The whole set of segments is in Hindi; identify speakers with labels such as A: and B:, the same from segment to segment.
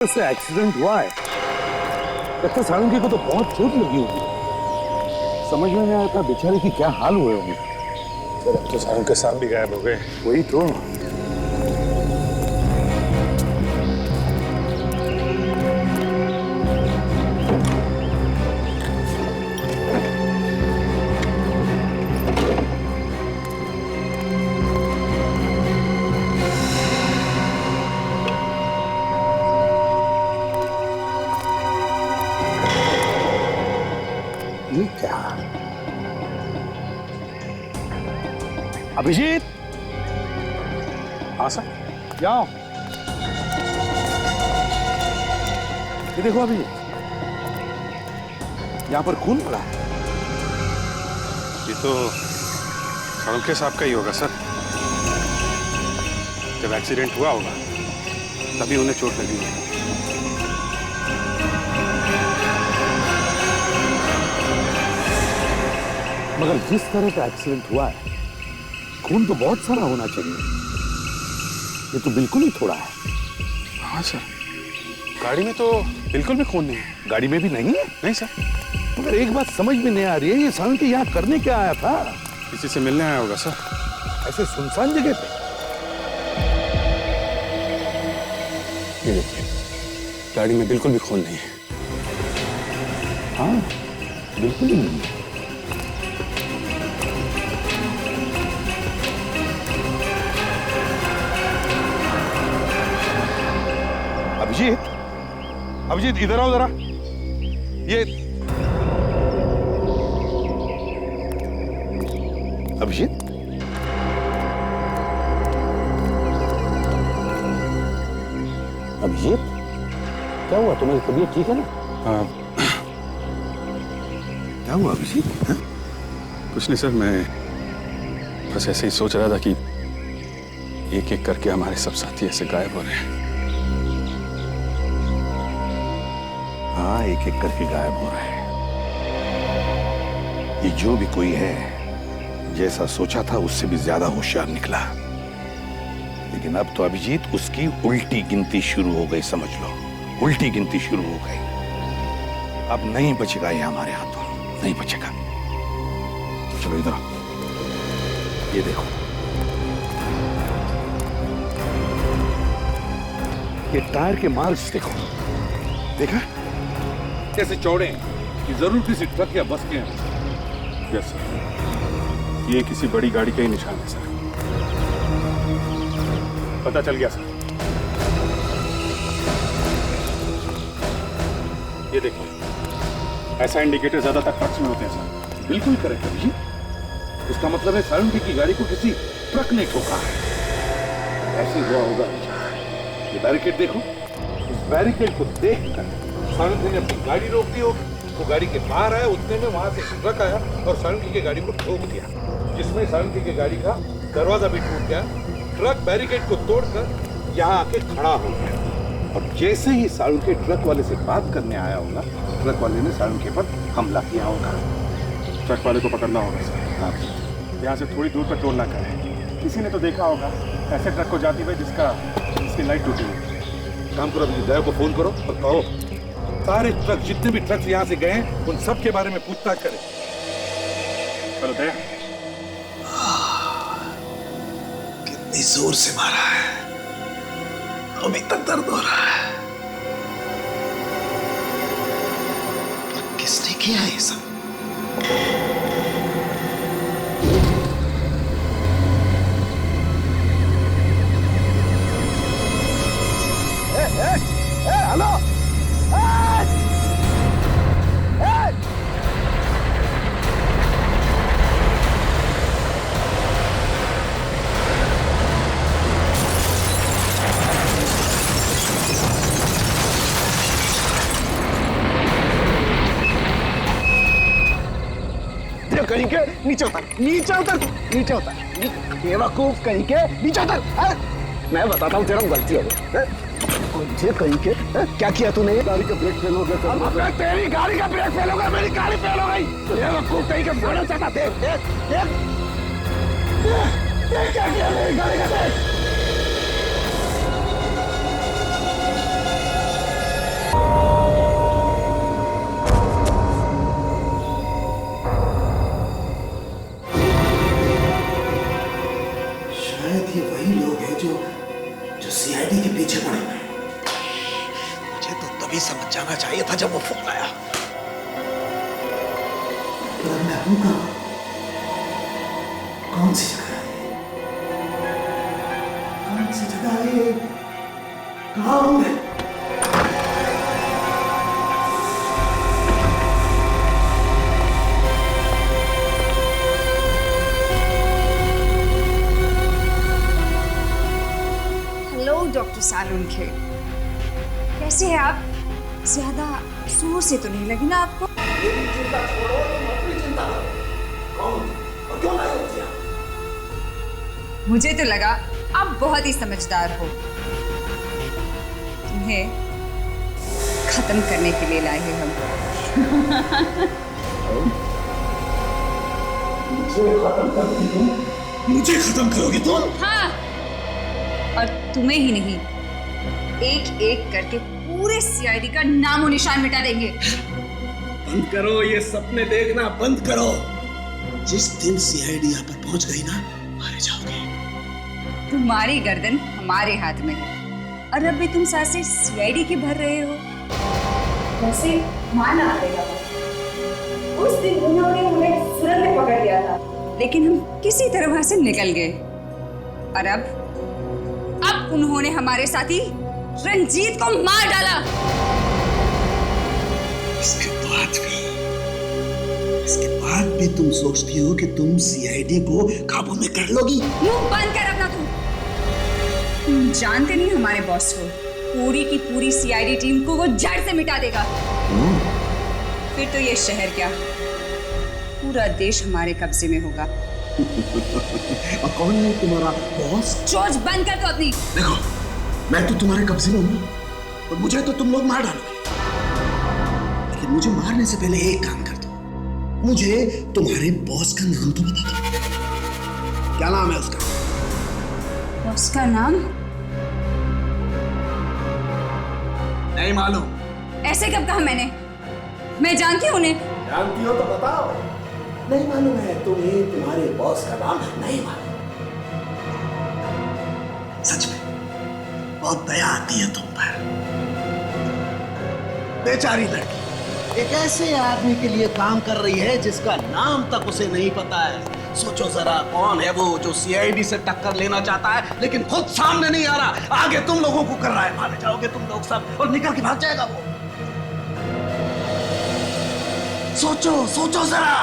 A: से एक्सीडेंट हुआ है। लगता सारंगी को तो बहुत चोट लगी होगी। समझ में नहीं आता बेचारे की क्या हाल हुए होंगे।
B: सर अब तो सारंग के सांप भी गायब हो गए।
A: वही तो। ये क्या? अभिजीत,
B: हाँ सर।
A: जाओ। ये देखो अभिजीत, यहां पर खून पड़ा है।
B: ये तो सारंग के सांप का ही होगा सर। जब एक्सीडेंट हुआ होगा तभी उन्हें चोट लगी है।
A: मगर जिस तरह का एक्सीडेंट हुआ है, खून तो बहुत सारा होना चाहिए। ये तो बिल्कुल ही थोड़ा है।
B: हाँ सर, गाड़ी में तो बिल्कुल भी खून नहीं है।
A: गाड़ी में भी नहीं है?
B: नहीं सर।
A: मगर एक बात समझ में नहीं आ रही है, ये सारंगी यहाँ करने क्या आया था?
B: किसी से मिलने आया होगा सर।
A: ऐसे सुनसान जगह पे?
B: ये देखिए, गाड़ी में बिल्कुल भी खून नहीं है।
A: हाँ, बिल्कुल ही नहीं है। अभिजीत, अभिजीत इधर आओ जरा। ये अभिजीत, अभिजीत क्या हुआ? तुम्हारी तबीयत ठीक है ना? क्या हुआ अभिजीत?
B: कुछ नहीं सर, मैं बस ऐसे ही सोच रहा था कि एक एक करके हमारे सब साथी ऐसे गायब हो रहे हैं।
A: हाँ, एक एक करके गायब हो रहे हैं। ये जो भी कोई है, जैसा सोचा था उससे भी ज्यादा होशियार निकला। लेकिन अब तो अभिजीत उसकी उल्टी गिनती शुरू हो गई, समझ लो। उल्टी गिनती शुरू हो गई। अब नहीं बचेगा ये हमारे हाथों, नहीं बचेगा। चलो इधर आओ। ये देखो, ये टायर के मार्क्स देखो। देखा कैसे चौड़े हैं कि जरूर किसी ट्रक या बस के हैं।
B: यस सर, ये किसी बड़ी गाड़ी का ही निशान है सर। पता चल गया सर। ये देखो, ऐसा इंडिकेटर ज्यादातर ट्रक्स में होते हैं सर।
A: बिल्कुल करेक्ट अभिजीत। इसका मतलब है सारंगी की गाड़ी को किसी ट्रक ने ठोका है। ऐसे हुआ होगा। ये बैरिकेड देखो, इस बैरिकेड को देखकर सारंगी ने अपनी गाड़ी रोक दी होगी। वो गाड़ी के बाहर आया, उतने में वहां से एक ट्रक आया और सारंगी की गाड़ी को ठोक दिया, जिसमें सारंगी की गाड़ी का दरवाजा भी टूट गया। ट्रक बैरिकेड को तोड़कर यहाँ आके खड़ा हो गया और जैसे ही सारंगी ट्रक वाले से बात करने आया होगा, ट्रक वाले ने सारंगी पर हमला किया होगा।
B: ट्रक वाले को पकड़ना होगा सर।
A: हाँ,
B: यहाँ से थोड़ी दूर पर टोल नाका है। किसी ने तो देखा होगा ऐसे ट्रक को जाती हुई जिसकी लाइट टूटी हुई।
A: काम करो, अभी ड्राइवर को फोन करो और कहो सारे ट्रक, जितने भी ट्रक यहाँ से गए हैं, उन सब के बारे में पूछताछ करें।
B: चलो दया।
C: कितनी जोर से मारा है, अभी तक दर्द हो रहा है। पर किसने किया ये सब?
A: हेलो, कहीं के नीचे उतर, नीचे उतर, नीचे उतर। बेवकूफ कहीं के नीचे उतर। मैं बताता हूँ तेरा गलती हो गई। मुझे कहीं के क्या किया तूने? गाड़ी का ब्रेक फेल हो गया। तेरी गाड़ी का ब्रेक फेल हो गया, मेरी गाड़ी फेल हो गई। बेवकूफ कहीं के बड़ा चाहता। देख देख देख देख क्या किया मेरी गाड़ी का। देख
C: अभी समझ जाना चाहिए था जब वो फोन आया। मैं हूं कहां? कौन सी जगह है? कौन सी जगह है? कहां हूं मैं?
D: डॉक्टर सालुंखे, कैसे हैं आप? ज्यादा जोर से तो नहीं लगी ना आपको?
C: मेरी चिंता छोड़ो, तुम अपनी चिंता करो। कौन और क्यों लाए हो मुझे?
D: मुझे तो लगा आप बहुत ही समझदार हो। तुम्हें खत्म करने के लिए लाए हैं हम।
C: मुझे खत्म करोगी तुम? मुझे खत्म करोगी तुम?
D: हाँ, और तुम्हें ही नहीं, एक एक करके पूरे सीआईडी का नामो निशान मिटा देंगे।
C: बंद करो ये सपने देखना, बंद करो। जिस दिन सीआईडी यहाँ पर पहुंच गई ना, मारे जाओगे।
D: तुम्हारी गर्दन हमारे हाथ में है और अब भी तुम सांसें सीआईडी की भर रहे हो। वैसे मानना पड़ेगा, उस दिन उन्होंने हमें सुरंग में पकड़ लिया था, लेकिन हम किसी तरह वहां से निकल गए। और अब उन्होंने हमारे साथी रंजीत को मार डाला।
C: इसके बाद भी तुम सोचती हो कि तुम सीआईडी को काबू में कर लोगी?
D: मुंह बंद कर अपना। तुम जानते नहीं हमारे बॉस को, पूरी की पूरी सीआईडी टीम को वो जड़ से मिटा देगा। फिर तो ये शहर क्या, पूरा देश हमारे कब्जे में होगा।
C: और कौन है तुम्हारा बॉस?
D: चोच बंद कर दो अपनी।
C: देखो, मैं तो तुम्हारे कब्जे में हूँ और मुझे तो तुम लोग मार डालोगे, लेकिन मुझे मारने से पहले एक काम कर दो, मुझे तुम्हारे बॉस का नाम तो बता दो। क्या नाम है उसका?
D: बॉस का नाम
C: नहीं मालूम।
D: ऐसे कब कहा मैंने? मैं जानती हूँ उन्हें।
C: जानती हो तो बताओ। नहीं मालूम है तुम्हें तुम्हारे बॉस का नाम? नहीं मालूम। सच में बहुत दया आती है तुम पर। बेचारी लड़की एक ऐसे आदमी के लिए काम कर रही है जिसका नाम तक उसे नहीं पता है। सोचो जरा, कौन है वो जो सीआईडी से टक्कर लेना चाहता है लेकिन खुद सामने नहीं आ रहा, आगे तुम लोगों को कर रहा है। मारे जाओगे तुम लोग सब और निकल के भाग जाएगा वो। सोचो सोचो जरा।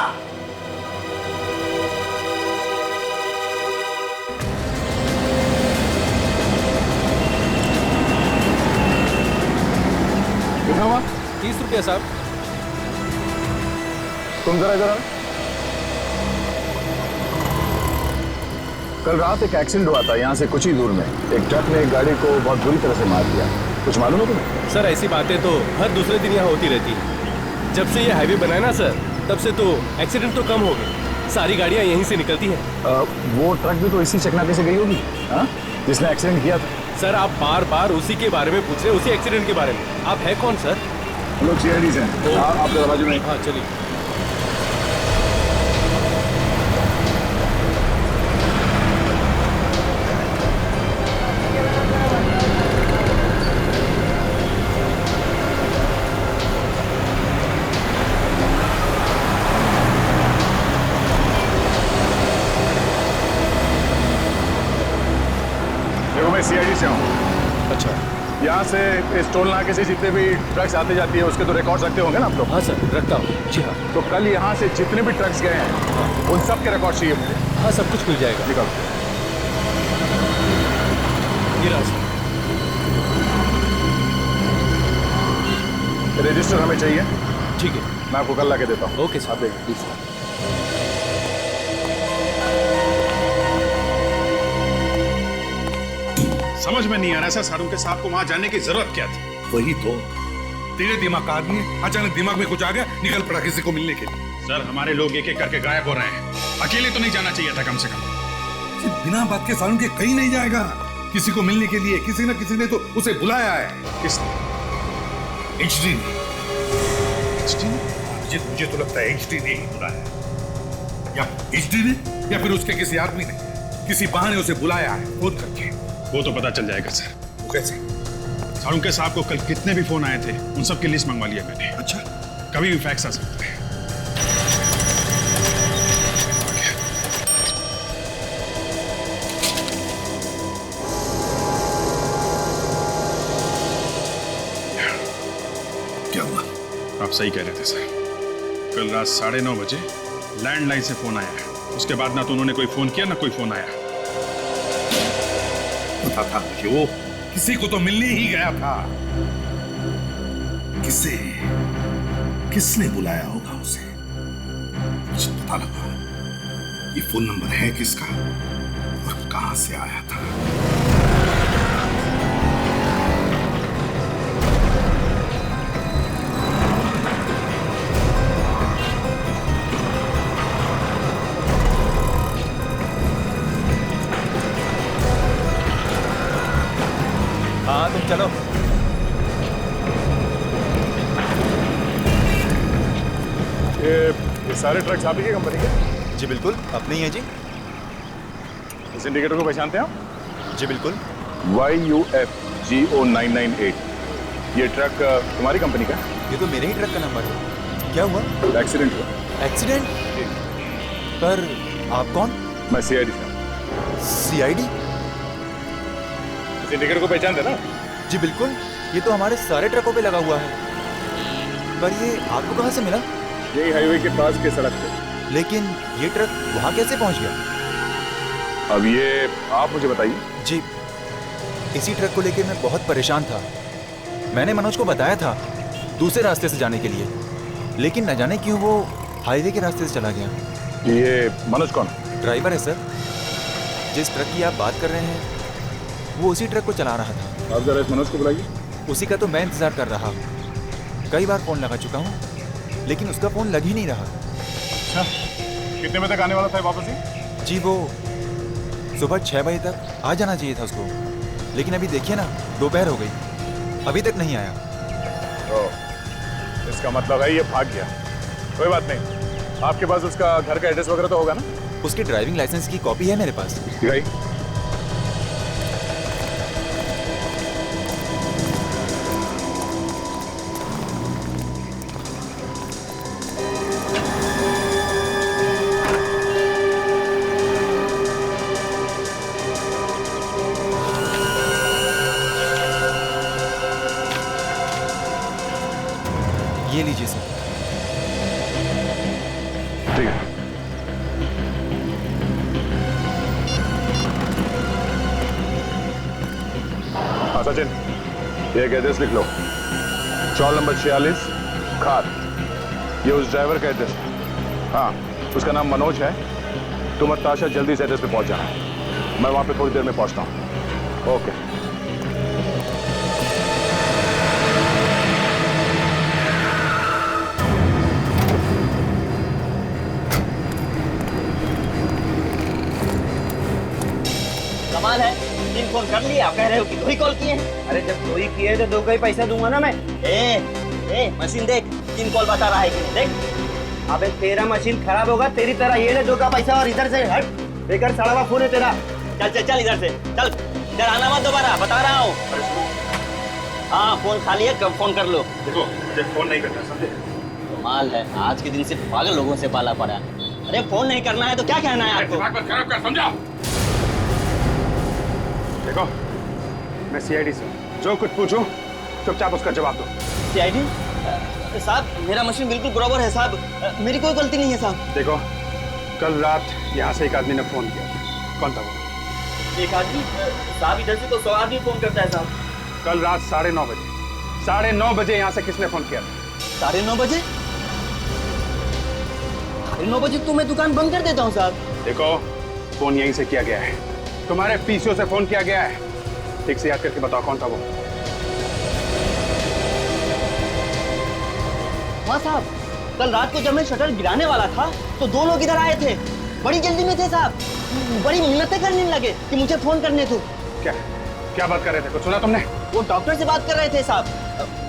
B: कितना हुआ?
E: 30 रुपया साहब।
B: तुम जरा इधर आओ। कल रात एक एक्सीडेंट हुआ था यहाँ से कुछ ही दूर में। एक ट्रक ने एक गाड़ी को बहुत बुरी तरह से मार दिया। कुछ मालूम है तुम्हें?
E: सर ऐसी बातें तो हर दूसरे दिन यहाँ होती रहती है। जब से ये हाईवे बना है ना सर, तब से तो एक्सीडेंट तो कम हो गए। सारी गाड़ियाँ यहीं से निकलती हैं।
B: वो ट्रक भी तो इसी चकनाके से गई होगी, हाँ? जिसने एक्सीडेंट किया था।
E: सर आप बार बार उसी के बारे में पूछ रहे हैं, उसी एक्सीडेंट के बारे में। आप है कौन सर?
B: हम लोग सीआईडी से हैं। आप जरा बाजू में।
E: हाँ चलिए।
B: मैं सीआईडी से हूँ।
E: अच्छा,
B: यहाँ से इस टोल नाके से जितने भी ट्रक्स आते जाती है उसके तो रिकॉर्ड रखते होंगे ना आप लोग?
E: हाँ सर रखता हूँ। जी हाँ।
B: तो कल यहाँ से जितने भी ट्रक्स गए हैं उन सब के रिकॉर्ड चाहिए मुझे।
E: हाँ सब कुछ मिल जाएगा।
B: निकालो।
E: ये रहा सर।
B: रजिस्टर हमें चाहिए।
E: ठीक है,
B: मैं आपको कल ला के देता हूँ।
E: Okay sir.
B: आप देखिए प्लीज।
F: समझ में नहीं आ रहा सर, सारुंखे साहब को वहां जाने की जरूरत क्या थी?
A: वही तो।
F: तेरे दिमाग का आदमी है, अचानक दिमाग में कुछ आ गया, निकल पड़ा किसी को मिलने के लिए। सर हमारे लोग एक एक करके गायब हो रहे हैं, अकेले तो नहीं जाना चाहिए था कम से कम। बिना बात के सारुंखे कहीं नहीं जाएगा। किसी को मिलने के लिए किसी न किसी ने तो उसे बुलाया है। किसने? एचडी ने। मुझे तो लगता है एचडी ने ही बुलाया, या एचडी ने या फिर उसके किसी आदमी ने किसी बहाने उसे बुलाया है फोन करके। वो तो पता चल जाएगा सर। वो कैसे? सारुंके साहब को कल कितने भी फोन आए थे उन सब की लिस्ट मंगवा लिया मैंने।
A: अच्छा,
F: कभी भी फैक्स आ सकता है।
A: क्या हुआ?
F: आप सही कह रहे थे सर। कल रात 9:30 बजे लैंडलाइन से फोन आया है। उसके बाद ना तो उन्होंने कोई फोन किया ना कोई फोन आया।
A: पता था कि वो किसी को तो मिलने ही गया था। किसने बुलाया होगा उसे? मुझे पता लगा ये फोन नंबर है किसका और कहां से आया था।
E: हाँ तुम चलो।
B: ये सारे ट्रक्स आप ही की कंपनी के?
E: जी बिल्कुल, अपने ही है जी।
B: इस इंडिकेटर को पहचानते हैं आप?
E: जी बिल्कुल।
B: YUFGO998। ये ट्रक तुम्हारी कंपनी का?
E: ये तो मेरे ही ट्रक का नंबर है। क्या हुआ?
B: एक्सीडेंट हुआ।
E: एक्सीडेंट? पर आप कौन?
B: मैं CID से।
E: CID?
B: इस इंडिकेटर को पहचानते ना?
E: जी बिल्कुल, ये तो हमारे सारे ट्रकों पे लगा हुआ है। पर ये आपको कहाँ से मिला?
B: यही हाईवे के पास के सड़क पे।
E: लेकिन ये ट्रक वहाँ कैसे पहुँच गया?
B: अब ये आप मुझे बताइए।
E: जी, इसी ट्रक को लेकर मैं बहुत परेशान था। मैंने मनोज को बताया था दूसरे रास्ते से जाने के लिए, लेकिन न जाने क्यों वो हाईवे के रास्ते से चला गया।
B: ये मनोज कौन?
E: ड्राइवर है सर। जिस ट्रक की आप बात कर रहे हैं वो उसी ट्रक को चला रहा था।
B: आप जरा इस मनोज को बुलाइए।
E: उसी का तो मैं इंतजार कर रहा हूँ। कई बार फोन लगा चुका हूँ लेकिन उसका फोन लग ही नहीं रहा।
B: अच्छा, कितने बजे तक आने वाला था वापसी?
E: जी वो सुबह 6 बजे तक आ जाना चाहिए था उसको, लेकिन अभी देखिए ना, दोपहर हो गई, अभी तक नहीं आया।
B: इसका मतलब है ये भाग गया। कोई बात नहीं, आपके पास उसका घर का एड्रेस वगैरह तो होगा ना?
E: उसकी ड्राइविंग लाइसेंस की कॉपी है मेरे पास।
B: दिखाई।
E: ये लीजिए सर।
B: ठीक है। हाँ सचिन, ये एक एड्रेस लिख लो। चौल नंबर 46 खाद। ये उस ड्राइवर का एड्रेस है। हाँ, उसका नाम मनोज है। तुम और ताशा जल्दी से एड्रेस पे पहुंच जाना। मैं वहां पे थोड़ी देर में पहुंचता हूँ। ओके।
G: कमाल है, 3 फोन कर लिए, आप कह रहे हो कि 2 ही कॉल किए हैं। अरे जब 2 ही किए तो 2 का ही पैसा दूंगा ना मैं। ए मशीन देख, 3 कॉल बता रहा है कि नहीं, देख। अबे तेरा मशीन खराब होगा, तेरी तरह ये ले 2 का पैसा और इधर से हट। बेकार सड़ा हुआ फोन है तेरा। चल चल चल इधर से, चल इधर आना मत दोबारा, बता रहा हूँ। हाँ फोन खाली है, कब फोन कर लो।
F: देखो मुझे फोन नहीं करना, समझे?
G: कमाल है, आज के दिन से पागल लोगों से पाला पड़ा है। अरे फोन नहीं करना है तो क्या कहना है आपको?
F: दिमाग मत खराब कर, समझा?
B: देखो, मैं CID से हूं। जो कुछ पूछूं चुपचाप उसका जवाब दो।
G: CID? साहब मेरा मशीन बिल्कुल बराबर है साहब, मेरी कोई गलती नहीं है साहब।
B: देखो, कल रात यहाँ से एक आदमी ने फोन किया था। कौन था वो?
G: एक आदमी? साहब इधर से तो 100 आदमी फोन करता है साहब।
B: कल रात 9:30 बजे 9:30 बजे यहाँ से किसने फोन किया था?
G: 9:30 बजे? 9:30 बजे तो मैं दुकान बंद कर देता हूँ साहब।
B: देखो, फोन यहीं से किया गया है। तुम्हारे PCO से फोन किया गया है। ठीक से याद करके बताओ कौन था वो?
G: हाँ साहब, कल रात को जब मैं शटर गिराने वाला था तो 2 लोग इधर आए थे, बड़ी जल्दी में थे साहब, बड़ी मिन्नतें करने लगे कि मुझे फोन करने दो।
B: क्या बात कर रहे थे? कुछ सुना तुमने?
G: वो डॉक्टर से बात कर रहे थे साहब,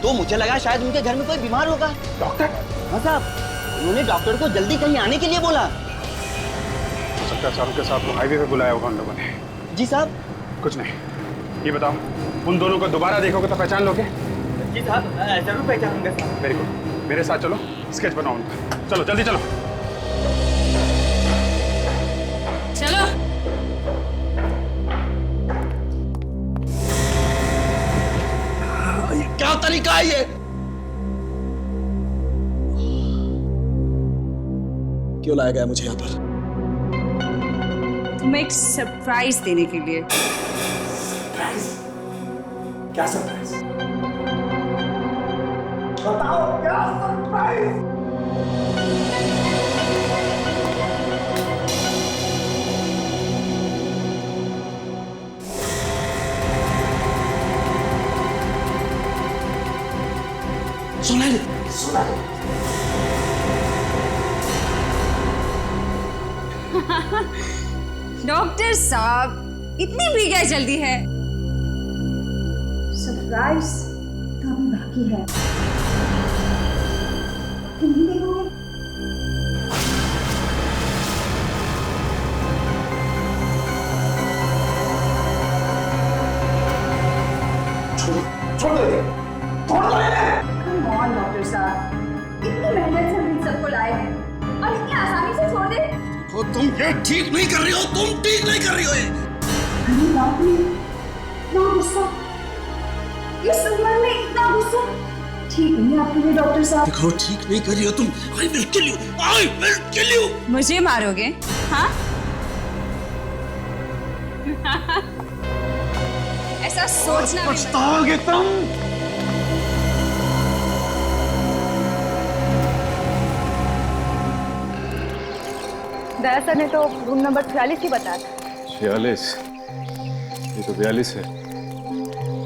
G: तो मुझे लगा शायद उनके घर में कोई बीमार होगा।
B: डॉक्टर?
G: हाँ साहब, उन्होंने डॉक्टर को जल्दी कहीं आने के लिए बोला।
B: सबका साहब के साथ हाईवे पे बुलाया होगा उन लोगों ने।
G: जी साहब।
B: कुछ नहीं, ये बताओ उन दोनों को दोबारा देखोगे तो पहचान लोगे?
G: जी साहब, जरूर पहचानूंगा साहब।
B: वेरी गुड, मेरे साथ चलो, स्केच बनाओ उनका। चलो जल्दी चलो।
D: चलो।
C: ये क्या तरीका है ये? क्यों लाया गया मुझे यहाँ पर?
D: तुम्हें एक सरप्राइज देने के लिए।
C: क्या सरप्राइज? बताओ क्या सरप्राइज? सुना ले।
D: डॉक्टर साहब, इतनी भी क्या जल्दी है? सरप्राइज तो अभी बाकी है। तुम नहीं देखोगे?
C: छोड़ दे।
D: Come on, डॉक्टर साहब, इतनी मेहनत से हम इन सबको लाए हैं और इतनी आसानी से छोड़ दे?
C: तो तुम ये ठीक नहीं कर रही हो, तुम ठीक नहीं कर रही हो ये।
D: अरे बाप रे, इतना गुस्सा, इस उम्र में इतना गुस्सा ठीक नहीं आपके लिए डॉक्टर साहब।
C: देखो ठीक नहीं कर रही हो तुम। I will kill you. I will kill you.
D: मुझे मारोगे? हाँ? ऐसा सोचना भी मत।
C: पछताओगे तुम।
H: दया सर ने तो रूम नंबर 46 ही बताया था।
B: 46? ये तो 42 है।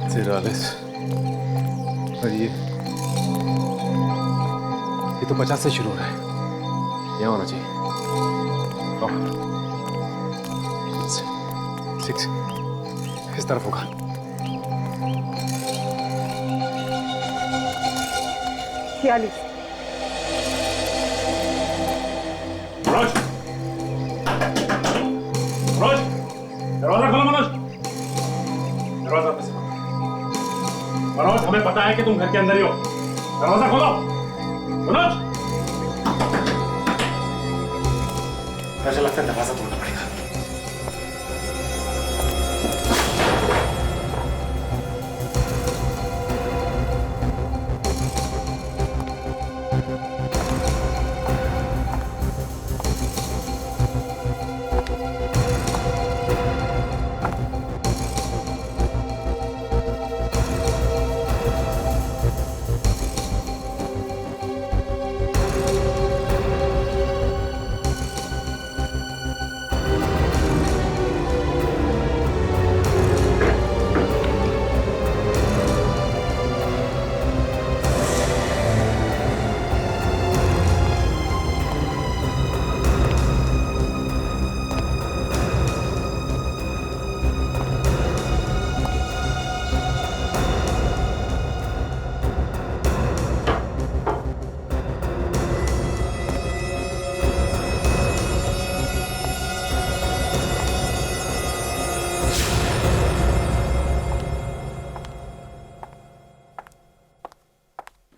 B: 43 और ये तो 50 से शुरू हो रहा है। यहाँ होना चाहिए। 6 इस तरफ होगा। मनोज, मनोज, दरवाजा खोलो मनोज। दरवाजा कैसे खोलो? मनोज, हमें पता है कि तुम घर के अंदर ही हो। दरवाजा खोलो मनोज। मुझे लगता है दरवाजा तोड़ना पड़ेगा।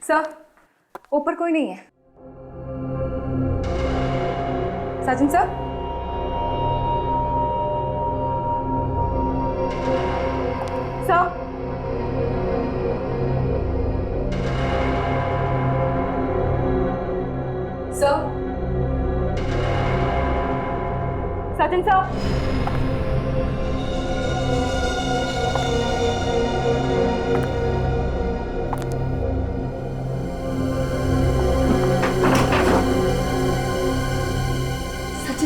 H: सर, ऊपर कोई नहीं है। साजन सर, सर, सर, साजन सर,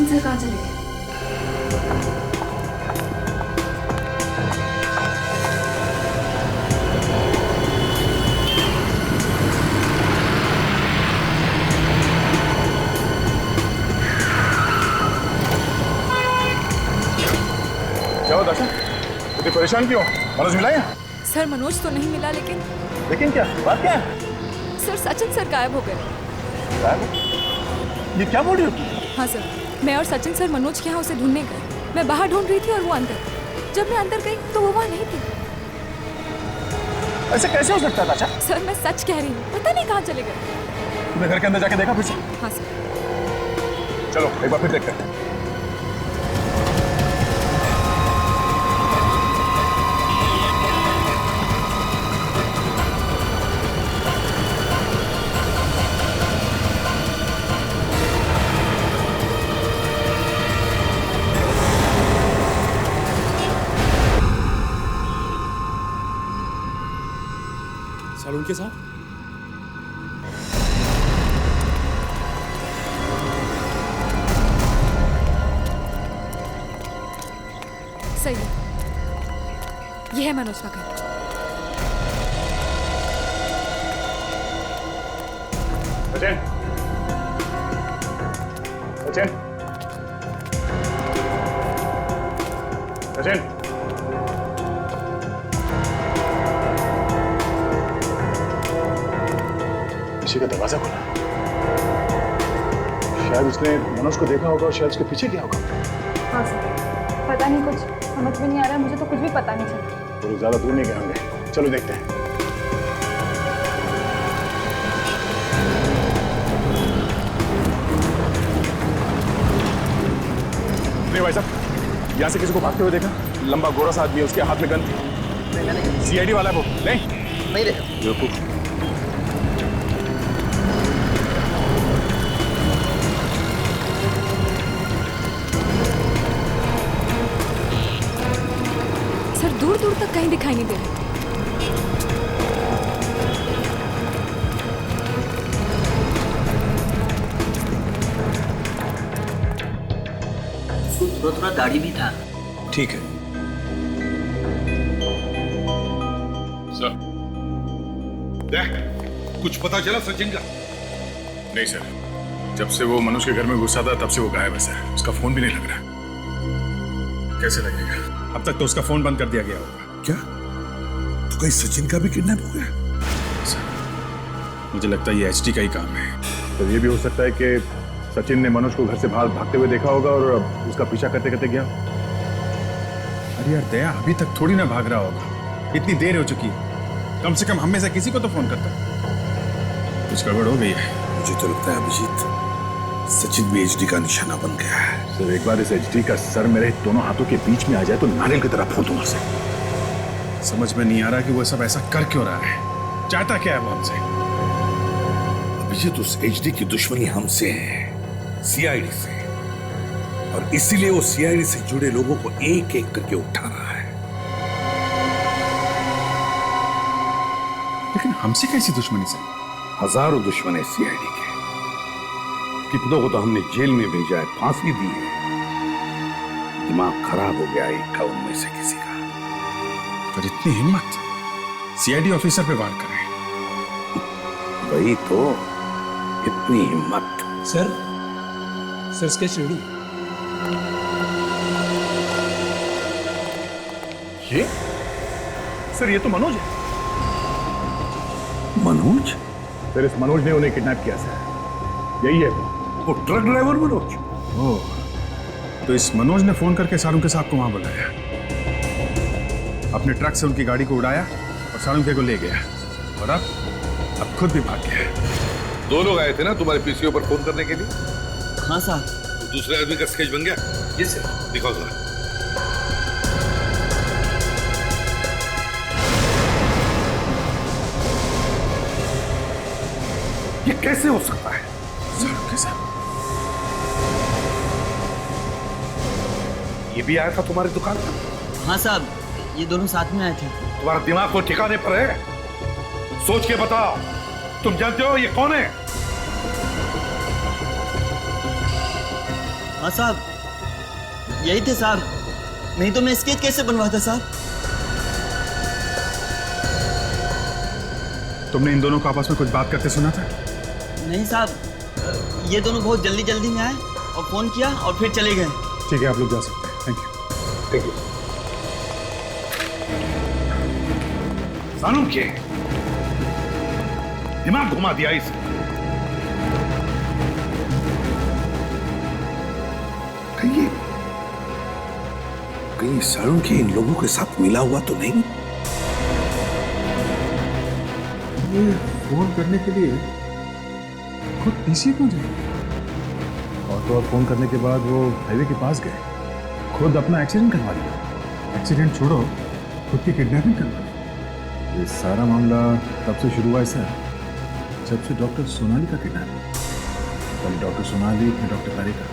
H: सर कहाँ चले गए?
B: क्या हो दर्शन, इतनी परेशान क्यों? मनोज मिला है?
H: सर मनोज तो नहीं मिला, लेकिन
B: क्या बात क्या है?
H: सर सचिन सर गायब हो गए।
B: ये क्या बोल रही हो तुम?
H: हाँ सर, मैं और सचिन सर मनोज के यहाँ उसे ढूंढने गए। मैं बाहर ढूंढ रही थी और वो अंदर। जब मैं अंदर गई तो वो वहाँ नहीं थी।
B: ऐसे कैसे हो सकता है ताशा?
H: सर मैं सच कह रही हूँ, पता नहीं कहाँ चले गए।
B: तुमने घर के अंदर जाके देखा फिर से?
H: हाँ सर।
B: चलो एक बार फिर देखते हैं।
I: सालून के साथ
H: सही है, ये है मनोज का घर।
B: सचिन, सचिन, सचिन, किसी का दरवाजा खुला। शायद उसने मनोज को देखा होगा और शायद उसके पीछे गया होगा।
H: हाँ सर, पता नहीं, कुछ समझ में नहीं आ रहा, मुझे तो कुछ भी पता नहीं चला।
B: तो ज्यादा दूर नहीं गए होंगे, चलो देखते हैं। नहीं भाई साहब, यहाँ से किसी को भागते हुए देखा? लंबा गोरा सा आदमी है, उसके हाथ में गन थी। सीआईडी वाला है वो। नहीं देखा।
H: सर दूर दूर तक कहीं दिखाई नहीं दे रहा।
G: थोड़ा दाढ़ी भी था।
F: ठीक है
A: सर, देख, कुछ पता चला सचिन का?
B: नहीं सर, जब से वो मनोज के घर में घुसा था तब से वो गायब है सर। उसका फोन भी नहीं लग रहा। कैसे लगेगा? अब तक तो उसका फोन बंद कर दिया गया होगा।
F: क्या? तो कहीं सचिन का भी किडनैप हो गया?
B: सर, मुझे लगता है ये एचडी का ही काम है। तो ये भी हो सकता है कि सचिन ने मनोज को घर से बाहर भागते हुए देखा होगा और उसका पीछा करते करते गया।
I: अरे यार दया अभी तक थोड़ी ना भाग रहा होगा, इतनी देर हो चुकी है। कम से कम हम में से किसी को तो फोन करता।
B: कुछ गड़बड़ हो गई है।
F: मुझे तो लगता है अभिजीत, सचिन भी एचडी का निशाना बन गया है।
B: सर एक बार इस एचडी का सर मेरे दोनों हाथों के बीच में आ जाए तो नारियल की तरह फोड़ दूंगा सर।
I: समझ में नहीं आ रहा कि वो सब ऐसा कर क्यों रहा है, चाहता क्या है वो हमसे?
F: अभिजीत, उस एचडी की दुश्मनी हमसे है, सीआईडी से, और इसीलिए वो सीआईडी से जुड़े लोगों को एक एक करके उठा रहा है।
I: लेकिन हमसे कैसी दुश्मनी सर?
F: हजारों दुश्मन है सीआईडी के। कितनों को तो हमने जेल में भेजा है, फांसी दी है। दिमाग खराब हो गया एक का उनमें से किसी का।
I: पर इतनी हिम्मत सीआईडी ऑफिसर पे वार कर रहे हैं।
F: वही तो, इतनी हिम्मत।
J: Sir sketch ready.
B: ये सर, ये तो मनोज है।
F: मनोज?
B: सर इस मनोज ने उन्हें किडनैप किया सर। यही है
F: वो ट्रक ड्राइवर मनोज?
I: ओह, तो इस मनोज ने फोन करके सारुंके साहब को वहां बुलाया, अपने ट्रक से उनकी गाड़ी को उड़ाया और सारुंके को ले गया, और अब खुद भी भाग गया।
A: दो लोग आए थे ना तुम्हारे पीसीओ पर फोन करने के लिए?
G: हाँ साहब।
A: तो दूसरे आदमी का स्केच बन गया?
G: Yes sir.
A: दिखाओ जरा।
F: ये कैसे हो सकता है?
I: सारुंके साहब?
F: ये भी आया था तुम्हारी दुकान पर?
G: हाँ साहब, ये दोनों साथ में आए थे।
F: तुम्हारा दिमाग तो ठिकाने पर है? सोच के बताओ, तुम जानते हो ये कौन है?
G: हाँ साहब, यही थे साहब, नहीं तो मैं स्केच कैसे बनवाता साहब?
I: तुमने इन दोनों को आपस में कुछ बात करते सुना था?
G: नहीं साहब, ये दोनों बहुत जल्दी जल्दी में आए और फोन किया और फिर चले गए।
I: ठीक है, आप लोग जा सकते हैं। Thank you.
F: Thank you. सानू के दिमाग घुमा दिया इस। कहीं सारुण के इन लोगों के साथ मिला हुआ तो नहीं?
I: ये फोन करने के लिए खुद पीसी क्यों जाए? और तो और फोन करने के बाद वो हाईवे के पास गए, खुद अपना एक्सीडेंट करवा लिया। एक्सीडेंट छोड़ो, खुद की किडनैपिंग करवा ली। ये सारा मामला तब से शुरू हुआ ऐसा जब से डॉक्टर सोनाली का किडनैप। पहले डॉक्टर सोनाली, फिर डॉक्टर कारिका,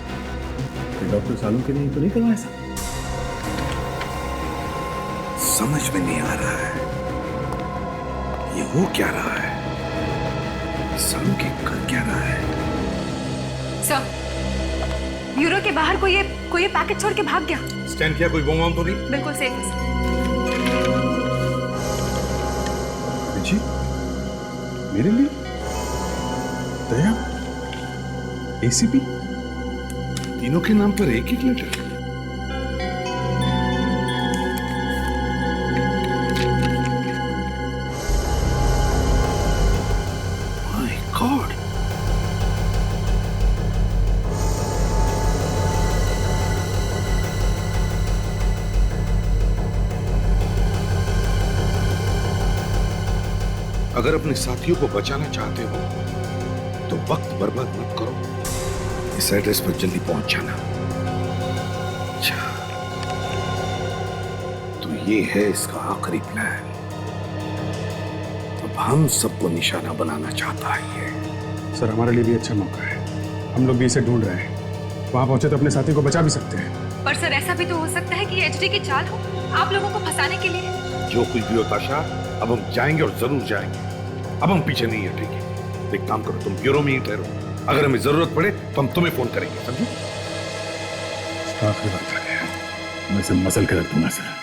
I: फिर डॉक्टर सालों के लिए तो नहीं करवा ऐसा।
F: समझ में नहीं आ रहा है ये हो क्या रहा है, सालुंकी कर क्या रहा है।
H: सर, ब्यूरो के बाहर कोई ये पैकेट छोड़ के भाग गया।
F: स्टैंड किया, कोई बम वम तो नहीं?
H: बिल्कुल सेफ है सर।
I: जी, मेरे लिए दया, एसीपी,
F: तीनों के नाम पर एक एक लेटर। माय गॉड, अगर अपने साथियों को बचाना चाहते हो तो वक्त बर्बाद मत करो, इस एड्रेस पर जल्दी पहुंच जाना। अच्छा, तो ये है इसका आखिरी प्लान। अब हम सबको निशाना बनाना चाहता है ये।
I: सर, हमारे लिए भी अच्छा मौका है। हम लोग भी इसे ढूंढ रहे हैं। वहां पहुंचे तो अपने साथी को बचा भी सकते हैं।
H: पर सर, ऐसा भी तो हो सकता है कि एचडी की चाल हो, आप लोगों को फंसाने के लिए।
F: जो कुछ भी हो ताशा, अब हम जाएंगे और जरूर जाएंगे। अब हम पीछे नहीं हटेंगे। एक काम करो, तुम ब्यूरो में ही ठहरो, अगर हमें जरूरत पड़े तो हम तुम्हें फोन करेंगे, समझे?
I: आखिरी बात है, मैं इसे मसल के रख दूंगा सर।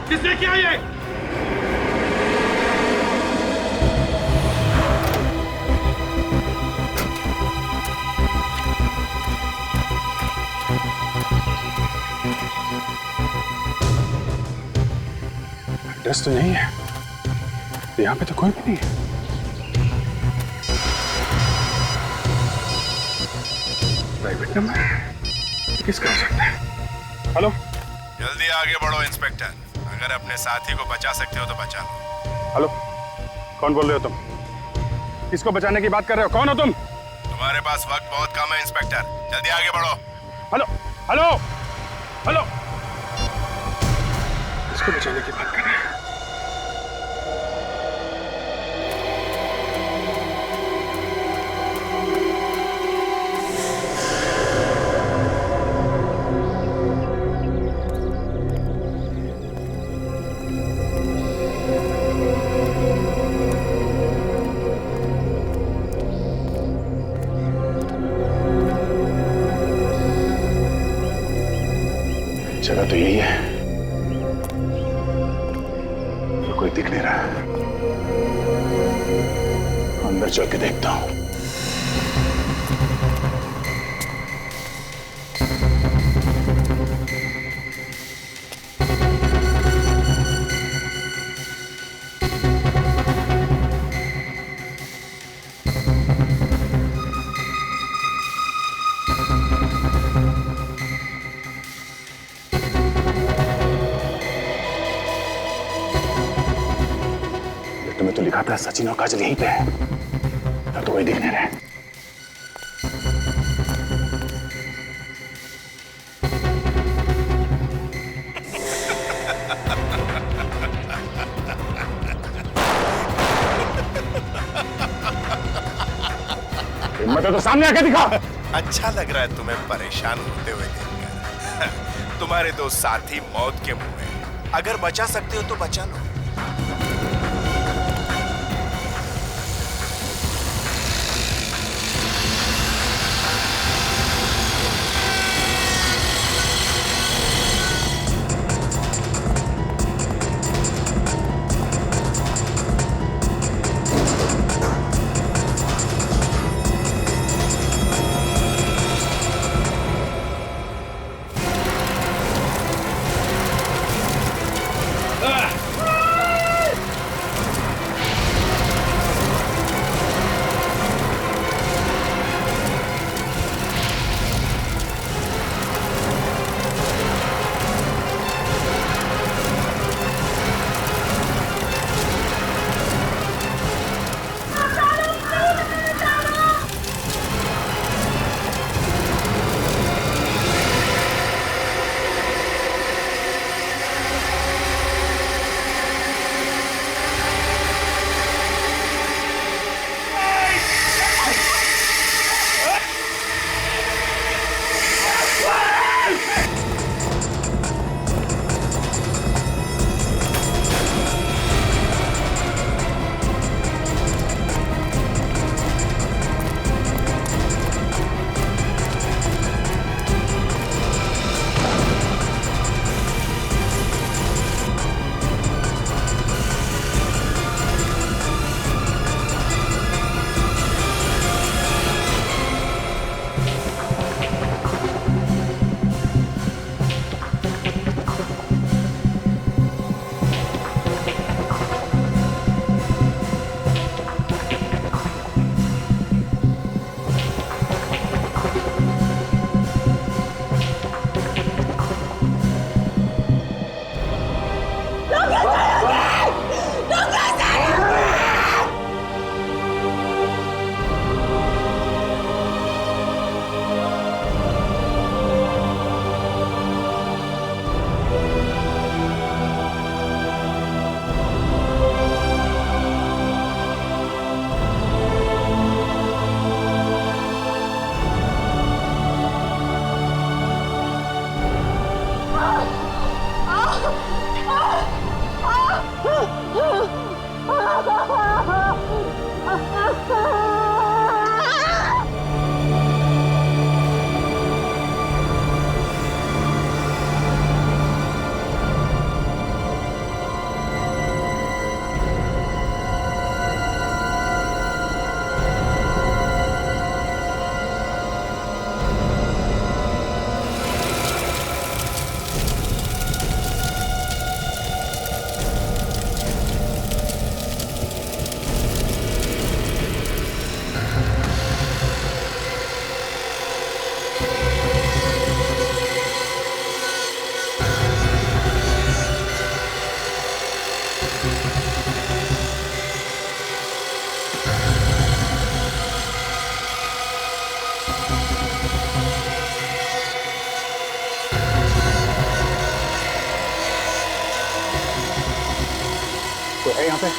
F: किसने किया ये?
I: एड्रेस तो नहीं है, यहाँ पे तो कोई भी नहीं है। प्राइवेट नंबर किसका हो सकता है? हेलो,
B: जल्दी आगे बढ़ो इंस्पेक्टर, अगर अपने साथी को बचा सकते हो तो बचा लो।
I: हेलो, कौन बोल रहे हो तुम? किसको बचाने की बात कर रहे हो? कौन हो तुम?
B: तुम्हारे पास वक्त बहुत कम है इंस्पेक्टर, जल्दी आगे बढ़ो।
I: हेलो हेलो हेलो, किसको बचाने की बात कर रहे हैं? जगह तो यही है, तो कोई दिख नहीं रहा। अंदर चल के देखता हूं। तो लिखा था सचिन और काजल यहीं पे है, तब तो कोई दिख नहीं रहा है।
B: चाहते हो तो सामने आके दिखा।
K: अच्छा लग रहा है तुम्हें परेशान होते हुए देखकर। तुम्हारे दो साथी मौत के मुंह में, अगर बचा सकते हो तो बचा लो।
B: तो है यहाँ पे।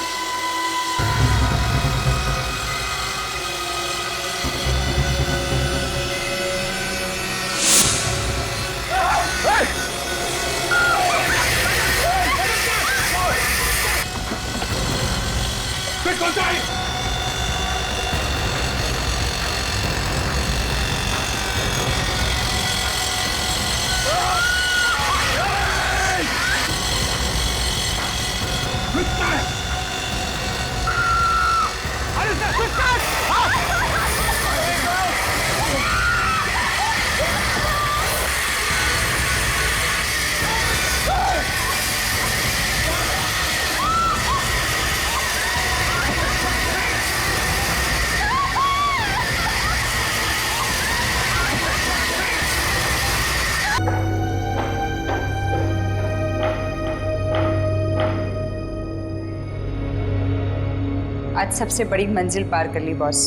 D: आज सबसे बड़ी मंजिल पार कर ली बॉस।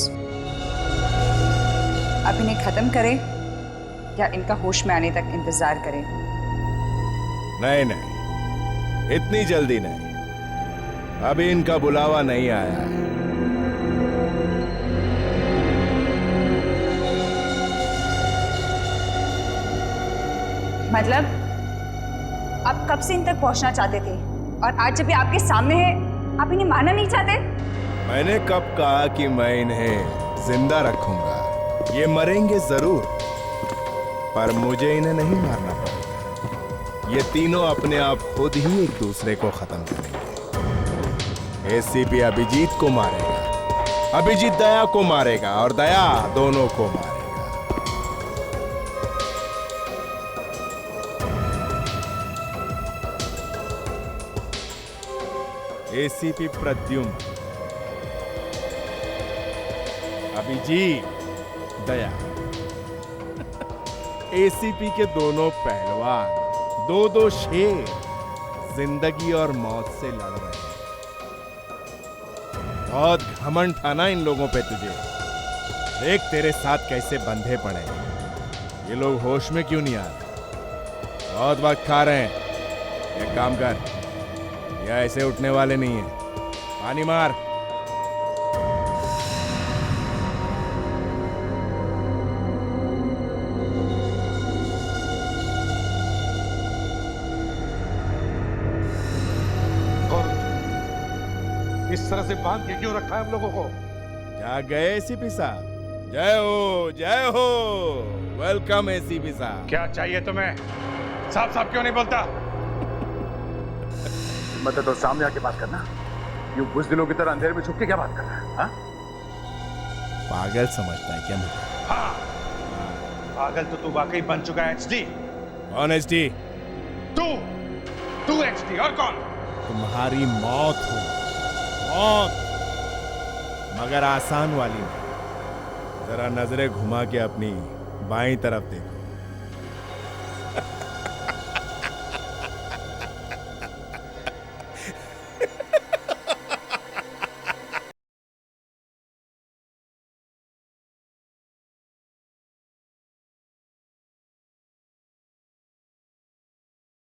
D: अब इन्हें खत्म करें या इनका होश में आने तक इंतजार करें?
K: नहीं नहीं, इतनी जल्दी नहीं, अभी इनका बुलावा नहीं आया है।
D: मतलब आप कब से इन तक पहुंचना चाहते थे और आज जब ये आपके सामने है आप इन्हें मारना नहीं चाहते?
K: मैंने कब कहा कि मैं इन्हें जिंदा रखूंगा? ये मरेंगे जरूर, पर मुझे इन्हें नहीं मारना पड़ेगा। ये तीनों अपने आप खुद ही एक दूसरे को खत्म करेंगे। एसीपी अभिजीत को मारेगा, अभिजीत दया को मारेगा और दया दोनों को मारेगा। एसीपी प्रद्युम्न, अभिजीत, दया, एसीपी के दोनों पहलवान, दो शेर जिंदगी और मौत से लड़ रहे हैं। बहुत घमंड था ना इन लोगों पे तुझे। देख तेरे साथ कैसे बंधे पड़े। ये लोग होश में क्यों नहीं आ रहे? बहुत वक्त खा रहे हैं। एक काम कर, ये ऐसे उठने वाले नहीं है। पानी मार।
A: इस तरह से बांध के क्यों रखा है हम लोगों को?
K: क्या गए एसीपी साहब? जय हो, जय हो। वेलकम एसीपी साहब।
F: क्या चाहिए तुम्हें? साफ साफ क्यों नहीं बोलता?
B: मतलब तो सामने आके बात करना। यूं बुज़दिलों की तरह अंधेरे में छुप के क्या बात कर रहा है? हाँ?
K: पागल समझता है क्या मुझे?
F: हाँ, पागल तो तू वाकई बन चुका है एचडी।
K: कौन एचडी?
F: तू एचडी और कौन?
K: तुम्हारी मौत हो, मौत, मगर आसान वाली नहीं। जरा नजरें घुमा के अपनी बाईं तरफ देखो।